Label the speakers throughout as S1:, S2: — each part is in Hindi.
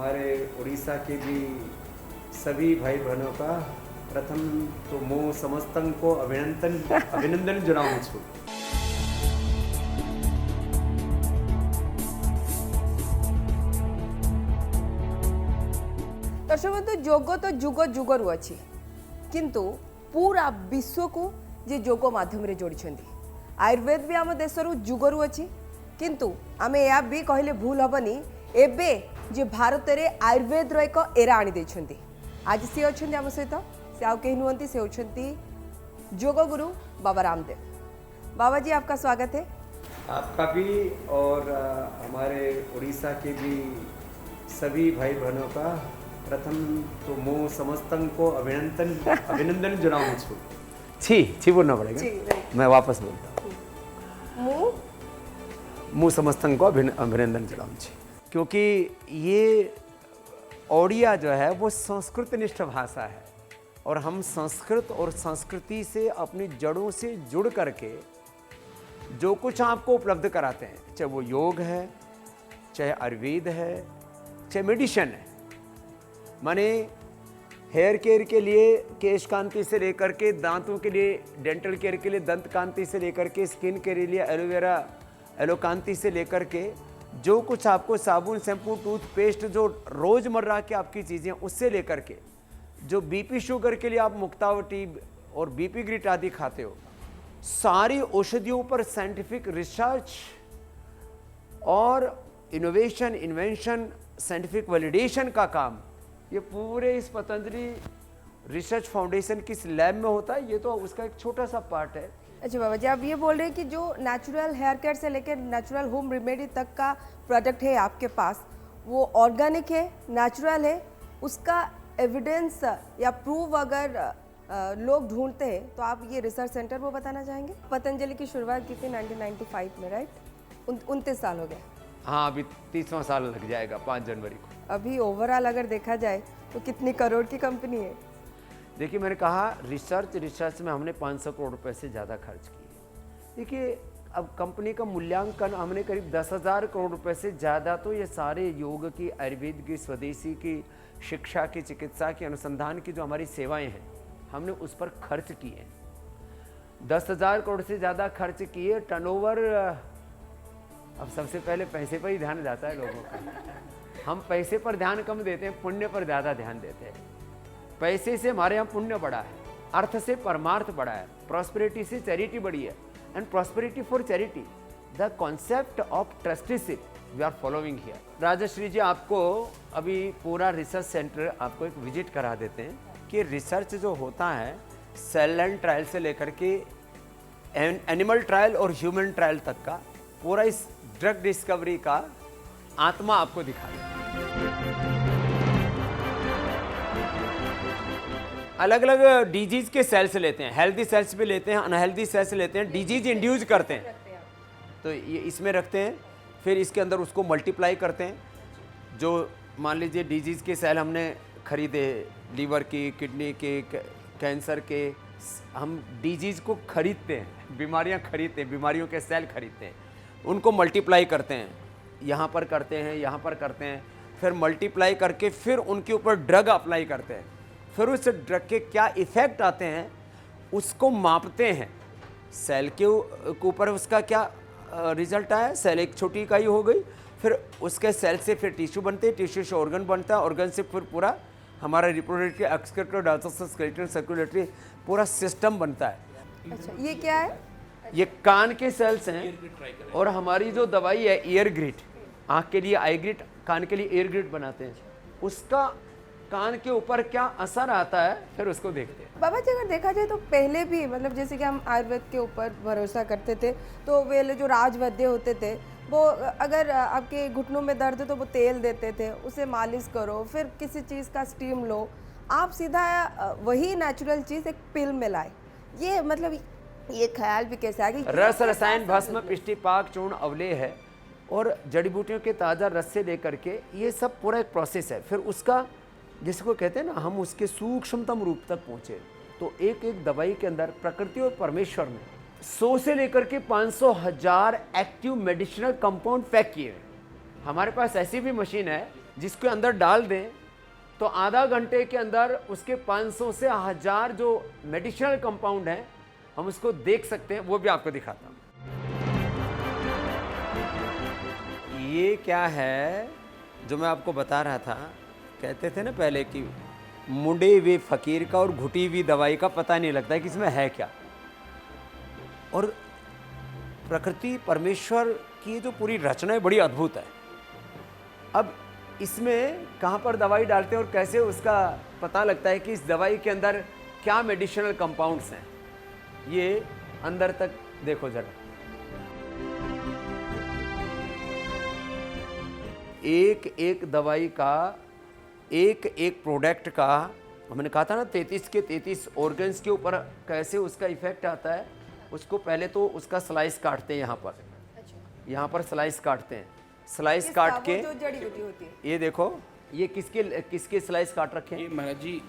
S1: हमारे उड़ीसा के भी सभी भाई बहनों का प्रथम तो मो समस्तन को अभिनंदन जनाऊं छू।
S2: दर्शक बंधु जोग तो जुग जुगरु अच्छी किंतु पूरा विश्व को जे जोग माध्यम रे जोड़ी आयुर्वेद भी आम देशर जुगरु अच्छी किंतु आमे या भी कहले भूल हबनी एबे जे भारत रे आयुर्वेद रो एक एरा आनी देछंती। आज सी अछंती आम सहित से आउ केही नुहंती से होछंती जोग गुरु बाबा रामदेव। बाबा जी आपका स्वागत है।
S1: आपका भी और हमारे उड़ीसा के भी सभी भाई बहनों का प्रथम तो मो समस्तन को अभिनंदन जनाऊं छू। छी बोलना पड़ेगा, मैं वापस बोलता हूँ मुँह समस्तन को अभिनंदन जनाऊं छी, क्योंकि ये ओडिया जो है वो संस्कृत निष्ठ भाषा है और हम संस्कृत और संस्कृति से अपनी जड़ों से जुड़ करके जो कुछ आपको उपलब्ध कराते हैं, चाहे वो योग है, चाहे आयुर्वेद है, चाहे मेडिसिन है, माने हेयर केयर के लिए केश कांति से लेकर के दांतों के लिए, डेंटल केयर के लिए दंत कांति से लेकर के, स्किन के लिए एलोवेरा एलो कांति से लेकर के जो कुछ आपको साबुन, शैम्पू, टूथपेस्ट, जो रोज़मर्रा की आपकी चीज़ें, उससे लेकर के जो बीपी शुगर के लिए आप मुक्तावटी और बीपी ग्रिट आदि खाते हो, सारी औषधियों पर साइंटिफिक रिसर्च और इनोवेशन, इन्वेंशन, साइंटिफिक वैलिडेशन का काम ये पूरे इस पतंजलि रिसर्च फाउंडेशन की इस लैब में होता है। ये तो उसका एक छोटा सा पार्ट है।
S2: अच्छा बाबा जी, आप ये बोल रहे हैं कि जो नेचुरल हेयर केयर से लेकर नेचुरल होम रेमेडी तक का प्रोडक्ट है आपके पास, वो ऑर्गेनिक है, नेचुरल है, उसका एविडेंस या प्रूव अगर लोग ढूंढते हैं तो आप ये रिसर्च सेंटर वो बताना चाहेंगे? पतंजलि की शुरुआत की थी 1995 में, राइट? 29 साल हो गए।
S1: हाँ, अभी 30वां साल लग जाएगा 5 जनवरी को।
S2: अभी ओवरऑल अगर देखा जाए तो कितनी करोड़ की कंपनी है?
S1: देखिए, मैंने कहा रिसर्च में हमने 500 करोड़ रुपए से ज़्यादा खर्च किए। देखिए, अब कंपनी का मूल्यांकन हमने करीब 10,000 करोड़ रुपए से ज़्यादा, तो ये सारे योग की, आयुर्वेद की, स्वदेशी की, शिक्षा की, चिकित्सा की, अनुसंधान की जो हमारी सेवाएं हैं, हमने उस पर खर्च किए। 10,000 करोड़ से ज़्यादा खर्च किए। टर्नओवर, अब सबसे पहले पैसे पर ही ध्यान जाता है लोगों का। हम पैसे पर ध्यान कम देते हैं, पुण्य पर ज़्यादा ध्यान देते हैं। पैसे से हमारे यहाँ पुण्य बढ़ा है, अर्थ से परमार्थ बढ़ा है, प्रॉस्पेरिटी से चैरिटी बढ़ी है, and prosperity for charity, the concept of trusteeship we are following here. Rajshri ji, आपको अभी पूरा रिसर्च सेंटर आपको एक विजिट करा देते हैं कि रिसर्च जो होता है सेल लाइन ट्रायल से लेकर के एनिमल ट्रायल और ह्यूमन ट्रायल तक का पूरा इस ड्रग डिस्कवरी का आत्मा आपको दिखा दें। अलग अलग डिजीज के सेल्स लेते हैं, हेल्दी सेल्स भी लेते हैं, अनहेल्दी सेल्स लेते हैं, डिजीज इंड्यूस करते हैं, तो ये इसमें रखते हैं, फिर इसके अंदर उसको मल्टीप्लाई करते हैं। जो मान लीजिए डिजीज के सेल हमने खरीदे, लीवर की, किडनी के, कैंसर के, हम डिजीज को खरीदते हैं, बीमारियां खरीदते हैं, बीमारियों के सेल खरीदते हैं, उनको मल्टीप्लाई करते हैं, यहाँ पर करते हैं, यहाँ पर करते हैं, फिर मल्टीप्लाई करके फिर उनके ऊपर ड्रग अप्लाई करते हैं, फिर उस ड्रग के क्या इफ़ेक्ट आते हैं उसको मापते हैं। सेल के ऊपर उसका क्या रिजल्ट आया, सेल एक छोटी इकाई हो गई, फिर उसके सेल से फिर टिश्यू बनते हैं, टिश्यू से ऑर्गन बनता है, ऑर्गन से फिर पूरा हमारा reproductive, excretory, digestive, skeletal, circulatory पूरा सिस्टम बनता है।
S2: अच्छा, ये क्या है?
S1: ये कान के सेल्स हैं और हमारी जो दवाई है ईयर ग्रिट, आँख के लिए आई ग्रिट, कान के लिए ईयर ग्रिट बनाते हैं, उसका कान के ऊपर क्या असर आता है फिर उसको देखते हैं।
S2: बाबा जी, अगर देखा जाए तो पहले भी मतलब जैसे कि हम आयुर्वेद के ऊपर भरोसा करते थे, तो वे जो राजवैद्य होते थे वो अगर आपके घुटनों में दर्द है तो वो तेल देते थे, उसे मालिश करो, फिर किसी चीज़ का स्टीम लो, आप सीधा वही नेचुरल चीज़ एक पिल में लाए। ये मतलब ये ख्याल भी कैसे आ गई?
S1: रस, रसायन, भस्म, पिष्टि, पाक, चूर्ण, अवलेह है और जड़ी बूटियों के ताज़ा रस से लेकर के ये सब पूरा एक प्रोसेस है। फिर उसका जिसको कहते हैं ना, हम उसके सूक्ष्मतम रूप तक पहुँचे। तो एक एक दवाई के अंदर प्रकृति और परमेश्वर ने 100 से लेकर के 500,000 एक्टिव मेडिसिनल कंपाउंड पैक किए हैं। हमारे पास ऐसी भी मशीन है जिसके अंदर डाल दें तो आधा घंटे के अंदर उसके 500 से 1000 जो मेडिसिनल कंपाउंड हैं हम उसको देख सकते हैं, वो भी आपको दिखाता हूँ। ये क्या है जो मैं आपको बता रहा था, कहते थे ना पहले कि मुंडे हुए फकीर का और घुटी हुई दवाई का पता नहीं लगता है कि इसमें है क्या। और प्रकृति परमेश्वर की जो पूरी रचना है बड़ी अद्भुत है। अब इसमें कहाँ पर दवाई डालते हैं और कैसे उसका पता लगता है कि इस दवाई के अंदर क्या मेडिसिनल कंपाउंड्स हैं, ये अंदर तक देखो जरा। एक एक दवाई का, एक एक प्रोडक्ट का, हमने कहा था ना 33 के 33 ऑर्गन्स के ऊपर कैसे उसका इफेक्ट आता है। उसको पहले तो उसका स्लाइस काटते हैं, यहाँ पर स्लाइस काटते हैं। स्लाइस काट के
S2: जो जड़ी बूटी होती है,
S1: ये देखो, ये किसके स्लाइस काट रखे
S3: ये
S1: हैं?
S3: महाराज जी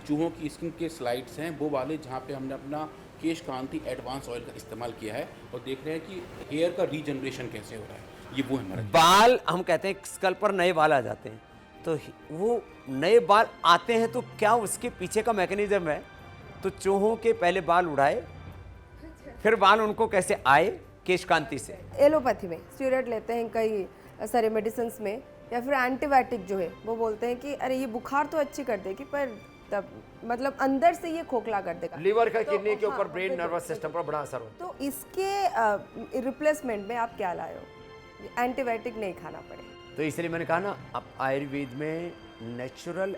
S3: चूहों की स्किन के स्लाइड्स हैं, वो वाले जहाँ पे हमने अपना केश कांति एडवांस ऑयल का इस्तेमाल किया है और देख रहे हैं कि हेयर का रीजनरेशन कैसे हो रहा है। ये वो है महाराज जी।
S1: बाल, हम कहते हैं स्कल पर नए बाल आ जाते हैं, तो वो नए बाल आते हैं तो क्या उसके पीछे का मैकेनिज्म है। तो चूहों के पहले बाल उड़ाए, फिर बाल उनको कैसे आए, केश कांति से।
S2: एलोपैथी में स्टेरॉइड लेते हैं कई सारे मेडिसिन में, या फिर एंटीबायोटिक जो है वो बोलते हैं कि अरे ये बुखार तो अच्छी कर देगी पर तब मतलब अंदर से ये खोखला कर देगा।
S1: लीवर का,
S2: तो
S1: किडनी के ऊपर,
S2: हाँ,
S1: ब्रेन,
S2: बिल्कुल,
S1: नर्वस सिस्टम पर बड़ा असर होता
S2: तो इसके रिप्लेसमेंट में आप क्या लाए हो, एंटीबायोटिक नहीं खाना पड़े।
S1: है। तो इसलिए मैंने कहा ना, अब आयुर्वेद में नेचुरल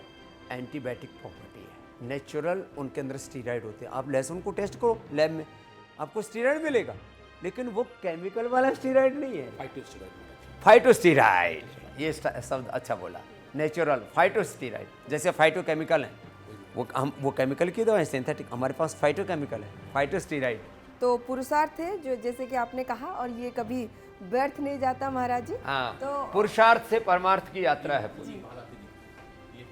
S1: एंटीबायोटिक प्रॉपर्टी है। नेचुरल उनके अंदर स्टीरॉइड होते हैं। आप लहसुन को टेस्ट करो लैब में, आपको स्टीरॉइड मिलेगा, लेकिन वो केमिकल वाला स्टीरॉइड नहीं है,
S3: फाइटोस्टेरॉइड महाराज जी।
S1: फाइटोस्टीराइड। ये शब्द अच्छा बोला, नेचुरल फाइटोस्टीराइड। जैसे फाइटोकेमिकल हैं, वो केमिकल की दवा है, सिंथेटिक। हमारे पास फाइटोकेमिकल है, फाइटोस्टीराइड।
S2: तो पुरुषार्थ है जो, जैसे कि आपने कहा, और ये कभी व्यर्थ नहीं जाता महाराज जी।
S1: हाँ,
S2: तो
S1: पुरुषार्थ से परमार्थ की यात्रा है पूरी।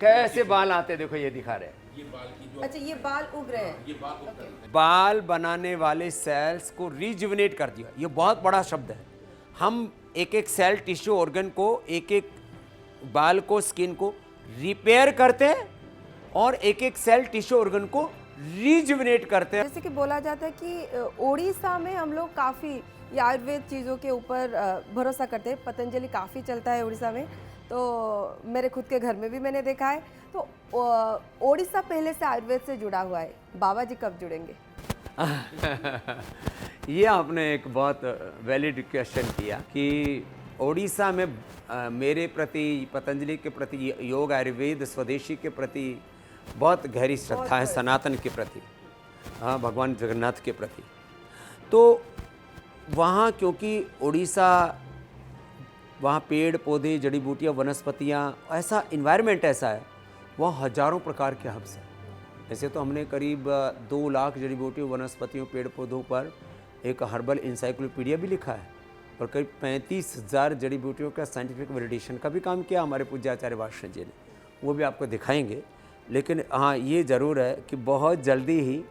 S1: कैसे बाल आते देखो, ये दिखा रहे हैं।
S3: ये बाल की जो
S2: अच्छा, ये बाल उग रहे हैं।
S3: ये बाल उगते हैं।
S1: बाल बनाने वाले सेल्स को रिजुविनेट कर दिया, ये बहुत बड़ा शब्द है। हम एक एक सेल, टिश्यू, ऑर्गन को, एक एक बाल को, स्किन को रिपेयर करते हैं और एक एक सेल, टिश्यू, ऑर्गन को रिजुविनेट करते हैं।
S2: जैसे कि बोला जाता है कि ओडिशा में हम लोग काफ़ी ये आयुर्वेद चीज़ों के ऊपर भरोसा करते हैं। पतंजलि काफ़ी चलता है उड़ीसा में, तो मेरे खुद के घर में भी मैंने देखा है। तो ओडिशा पहले से आयुर्वेद से जुड़ा हुआ है, बाबा जी कब जुड़ेंगे?
S1: ये आपने एक बहुत वैलिड क्वेश्चन किया कि ओडिशा में मेरे प्रति, पतंजलि के प्रति, योग आयुर्वेद स्वदेशी के प्रति बहुत गहरी श्रद्धा है, सनातन के प्रति, हाँ, भगवान जगन्नाथ के प्रति। तो वहाँ क्योंकि उड़ीसा, वहाँ पेड़ पौधे, जड़ी बूटियाँ, वनस्पतियाँ, ऐसा इन्वायरमेंट ऐसा है, वहाँ हजारों प्रकार के हर्ब्स हैं। ऐसे तो हमने करीब 2 लाख जड़ी बूटियों, वनस्पतियों, पेड़ पौधों पर एक हर्बल इंसाइक्लोपीडिया भी लिखा है और करीब 35,000 जड़ी बूटियों का साइंटिफिक वैलिडेशन का भी काम किया हमारे पूज्य आचार्य भाष्य जी ने, वो भी आपको दिखाएंगे। लेकिन हाँ, ये ज़रूर है कि बहुत जल्दी ही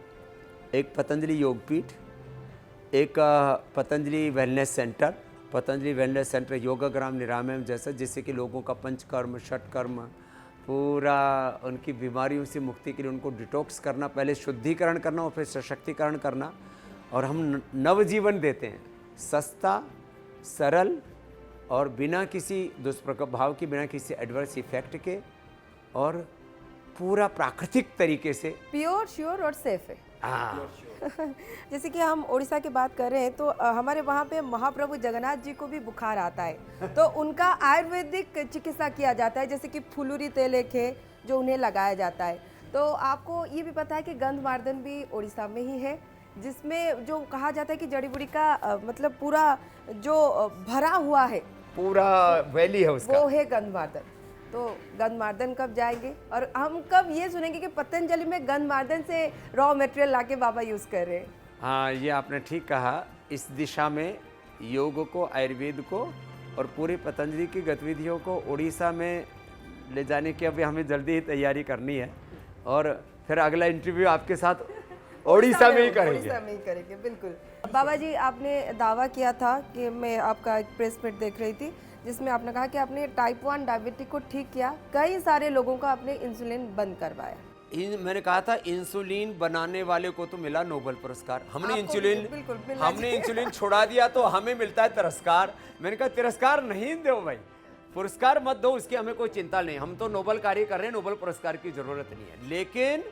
S1: एक पतंजलि योगपीठ, एक Patanjali wellness centre, Patanjali wellness centre Yogagram Niramayam जैसा, जिससे कि लोगों का पंचकर्म, षटकर्म, पूरा उनकी बीमारियों से मुक्ति के लिए उनको डिटॉक्स करना, पहले शुद्धिकरण करना और फिर सशक्तिकरण करना, और हम नवजीवन देते हैं, सस्ता, सरल और बिना किसी दुष्प्रभाव के, बिना किसी एडवर्स इफेक्ट के, और पूरा प्राकृतिक तरीके से।
S2: प्योर, श्योर और सेफ है।
S1: हाँ,
S2: जैसे कि हम उड़ीसा की बात कर रहे हैं, तो हमारे वहाँ पे महाप्रभु जगन्नाथ जी को भी बुखार आता है, तो उनका आयुर्वेदिक चिकित्सा किया जाता है, जैसे कि फुलूरी तेल एक है जो उन्हें लगाया जाता है। तो आपको ये भी पता है कि गंधमार्दन भी उड़ीसा में ही है, जिसमें जो कहा जाता है कि जड़ी बूटी का मतलब पूरा जो भरा हुआ है,
S1: पूरा वैली है उसका,
S2: वो है गंधमार्दन। तो गंधमार्दन कब जाएंगे, और हम कब ये सुनेंगे कि पतंजलि में गंधमार्दन से रॉ मटेरियल लाके बाबा यूज़ कर रहे हैं?
S1: हाँ, ये आपने ठीक कहा। इस दिशा में योग को, आयुर्वेद को और पूरी पतंजलि की गतिविधियों को उड़ीसा में ले जाने की अभी हमें जल्दी ही तैयारी करनी है, और फिर अगला इंटरव्यू आपके साथ उड़ीसा में ही करेंगे।
S2: उड़ीसा में ही करेंगे, बिल्कुल। बाबा जी, आपने दावा किया था कि मैं आपका एक प्रेस मीट देख रही थी जिसमें आपने कहा कि आपने टाइप 1 डायबिटिक को ठीक किया, कई सारे लोगों का आपने इंसुलिन बंद करवाया।
S1: मैंने कहा था इंसुलिन बनाने वाले को तो मिला नोबेल पुरस्कार, हमने
S2: आपको
S1: इंसुलिन
S2: बिल्कुल मिलना
S1: हमने
S2: चाहिए।
S1: इंसुलिन छुड़ा दिया तो हमें मिलता है तिरस्कार। मैंने कहा तिरस्कार नहीं दो भाई, पुरस्कार मत दो, उसकी हमें कोई चिंता नहीं, हम तो नोबेल कार्य कर रहे हैं, नोबेल पुरस्कार की जरूरत नहीं है। लेकिन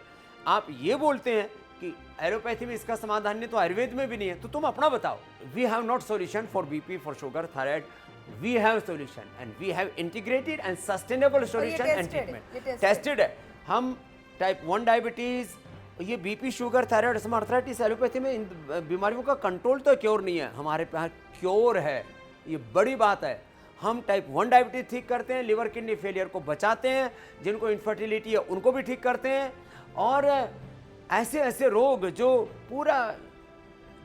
S1: आप ये बोलते हैं कि एलोपैथी में इसका समाधान नहीं, तो आयुर्वेद में भी नहीं है, तो तुम अपना बताओ। We have not solution for BP, for sugar, thyroid, we have solution and we have integrated and sustainable solution and
S2: tested, ये
S1: ट्रीटमेंट।
S2: tested
S1: टेस्टेड है। हम टाइप 1 डायबिटीज, ये BP, sugar, thyroid, arthritis, allopathy में इन बीमारियों का कंट्रोल तो क्योर नहीं है, हमारे पास क्योर है, ये बड़ी बात है। हम टाइप 1 डायबिटीज ठीक करते हैं, लिवर किडनी फेलियर को बचाते हैं, जिनको इनफर्टिलिटी है उनको भी ठीक करते हैं, और ऐसे ऐसे रोग जो पूरा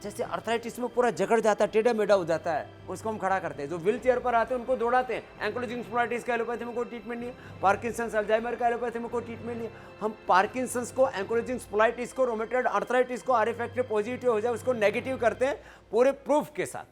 S1: जैसे अर्थराइटिस में पूरा जकड़ जाता है, टेढ़ा मेढ़ा हो जाता है, उसको हम खड़ा करते हैं। जो व्हील चेयर पर आते हैं उनको दौड़ाते हैं। एंकोलॉजिंग स्पोलाइटिस का एलोपैथी में कोई ट्रीटमेंट नहीं है, पार्किंसंस, अल्जाइमर का एलोपैथी में कोई ट्रीटमेंट नहीं है। हम पार्किंसंस को, एंकोलॉजिंग स्पोलाइटिस को, रोमेटॉइड अर्थराइटिस को, आर फैक्टर पॉजिटिव हो जाए उसको नेगेटिव करते हैं पूरे प्रूफ के साथ।